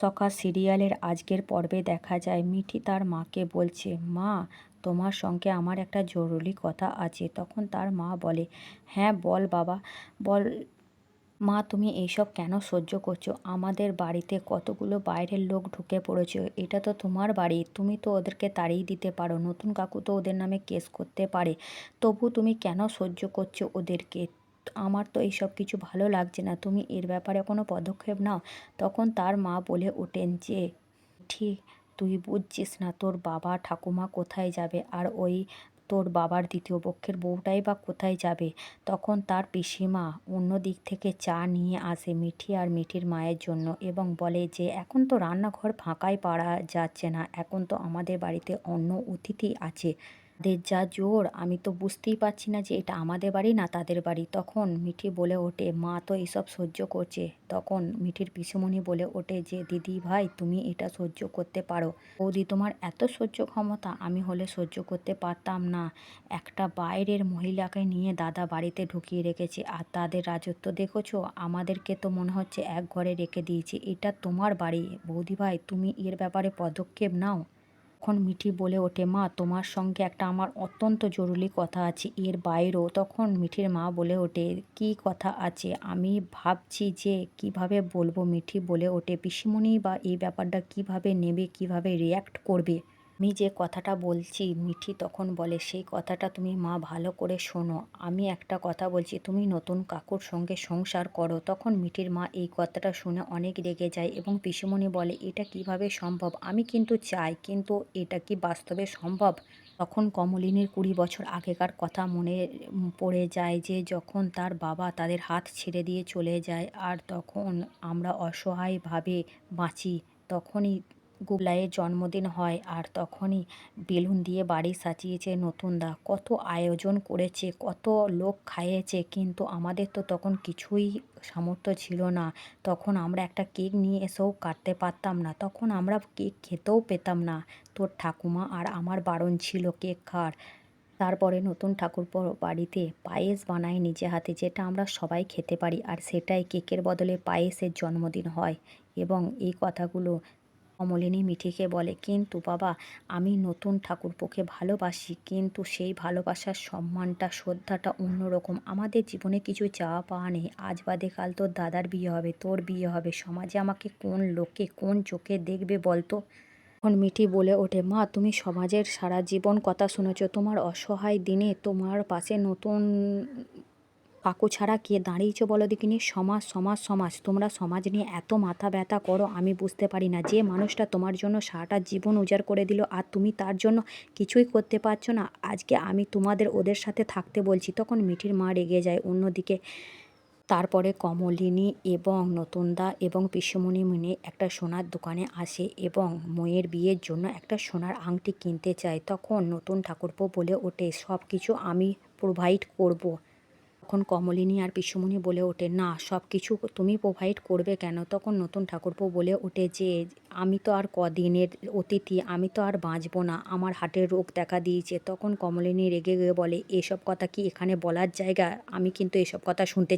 সকা সিরিয়ালের আজকের পর্বে দেখা যায় মিঠি তার মাকে বলছে, মা, তোমার সঙ্গে আমার একটা জরুরি কথা আছে। তখন তার মা বলে, হ্যাঁ বল বাবা, বল। মা, তুমি এইসব কেন সহ্য করছো? আমাদের বাড়িতে কতগুলো বাইরের লোক ঢুকে পড়েছে, এটা তো তোমার বাড়ি, তুমি তো ওদেরকে তাড়িয়ে দিতে পারো, নতুন কাকু তো ওদের নামে কেস করতে পারে, তবু তুমি কেন সহ্য করছো ওদেরকে? আমার তো এইসব কিছু ভালো লাগছে না, তুমি এর ব্যাপারে কোনো পদক্ষেপ নাও। তখন তার মা বলে ওঠেন যে, ঠিক, তুই বুঝছিস না, তোর বাবা ঠাকুমা কোথায় যাবে, আর ওই তোর বাবার দ্বিতীয় পক্ষের বউটাই বা কোথায় যাবে? তখন তার পিসিমা অন্য দিক থেকে চা নিয়ে আসে মিঠি আর মিঠির মায়ের জন্য এবং বলে যে এখন তো রান্নাঘর ফাঁকাই পাওয়া যাচ্ছে না, এখন তো আমাদের বাড়িতে অন্য অতিথি আছে, তাদের যা জোর আমি তো বুঝতেই পারছি না যে এটা আমাদের বাড়ি না তাদের বাড়ি। তখন মিঠি বলে ওঠে, মা তো এইসব সহ্য করছে। তখন মিঠির পিসিমণি বলে ওঠে যে, দিদি ভাই, তুমি এটা সহ্য করতে পারো, বৌদি তোমার এত সহ্য ক্ষমতা, আমি হলে সহ্য করতে পারতাম না। একটা বাইরের মহিলাকে নিয়ে দাদা বাড়িতে ঢুকিয়ে রেখেছে, আর তাদের রাজত্ব দেখেছো? আমাদেরকে তো মনে হচ্ছে এক ঘরে রেখে দিয়েছে, এটা তোমার বাড়ি, বৌদি ভাই তুমি এর ব্যাপারে পদক্ষেপ নাও। তখন মিঠি বলে ওঠে, মা তোমার সঙ্গে একটা আমার অত্যন্ত জরুরি কথা আছে, এর বাইরেও। তখন মিঠির মা বলে ওঠে, কী কথা আছে? আমি ভাবছি যে কিভাবে বলবো। মিঠি বলে ওঠে, পিসিমণি বা এই ব্যাপারটা কিভাবে নেবে, কিভাবে রিয়্যাক্ট করবে? আমি যে কথাটা বলছি, মিঠি তখন বলে, সেই কথাটা তুমি মা ভালো করে শোনো। আমি একটা কথা বলছি, তুমি নতুন কাকুর সঙ্গে সংসার করো। তখন মিঠির মা এই কথাটা শুনে অনেক রেগে যায় এবং পিসিমণি বলে, এটা কিভাবে সম্ভব? আমি কিন্তু চাই, কিন্তু এটা কি বাস্তবে সম্ভব? তখন কমলিনীর 20 বছর আগেকার কথা মনে পড়ে যায়, যে যখন তার বাবা তাদের হাত ছেড়ে দিয়ে চলে যায় আর তখন আমরা অসহায়ভাবে বাঁচি। তখনই গুবলাইয়ের জন্মদিন হয় আর তখনই বেলুন দিয়ে বাড়ি সাজিয়েছে নতুনদা, কত আয়োজন করেছে, কত লোক খাইয়েছে, কিন্তু আমাদের তো তখন কিছুই সামর্থ্য ছিল না। তখন আমরা একটা কেক নিয়ে এসেও কাটতে পারতাম না, তখন আমরা কেক খেতেও পেতাম না। তোর ঠাকুমা আর আমার বারণ ছিল কেক খাওয়ার। তারপরে নতুন ঠাকুরপো বাড়িতে পায়েস বানায় নিজে হাতে, যেটা আমরা সবাই খেতে পারি, আর সেটাই কেকের বদলে পায়েসের জন্মদিন হয়। এবং এই কথাগুলো কমলিনী মিঠিকে বলে, কিন্তু বাবা, আমি নতুন ঠাকুরপোকে ভালোবাসি, কিন্তু সেই ভালোবাসার সম্মানটা, শ্রদ্ধাটা অন্যরকম। আমাদের জীবনে কিছু চাওয়া পাওয়া নেই, আজ বাদে কাল তোর দাদার বিয়ে হবে, তোর বিয়ে হবে, সমাজে আমাকে কোন লোকে কোন চোখে দেখবে বলতো? তখন মিঠি বলে ওঠে, মা তুমি সমাজের সারা জীবন কথা শুনেছ, তোমার অসহায় দিনে তোমার পাশে নতুন কাকু ছাড়া কে দাঁড়িয়েছে বলো দেখিনি? সমাজ সমাজ সমাজ, তোমরা সমাজ নিয়ে এত মাথা ব্যথা করো, আমি বুঝতে পারি না। যে মানুষটা তোমার জন্য সারাটা জীবন উজাড় করে দিল আর তুমি তার জন্য কিছুই করতে পারছো না, আজকে আমি তোমাদের ওদের সাথে থাকতে বলছি। তখন মিঠির মা রেগে যায়। অন্যদিকে তারপরে কমলিনী এবং নতুনদা এবং পিসিমণি মিলে একটা সোনার দোকানে আসে এবং মেয়ের বিয়ের জন্য একটা সোনার আংটি কিনতে চায়। তখন নতুন ঠাকুরপো বলে ওঠে, সব কিছু আমি প্রোভাইড করব। তখন কমলিনী আর পিসিমণি বলে ওঠে, না, সব কিছু তুমি প্রোভাইড করবে কেন? তখন নতুন ঠাকুরপো বলে ওঠে যে, আমি তো আর কদিনের অতিথি, আমি তো আর বাঁচবো না, আমার হার্টের রোগ দেখা দিয়েছে। তখন কমলিনী রেগে গিয়ে বলে, এসব কথা কি এখানে বলার জায়গা? আমি কিন্তু এসব কথা শুনতে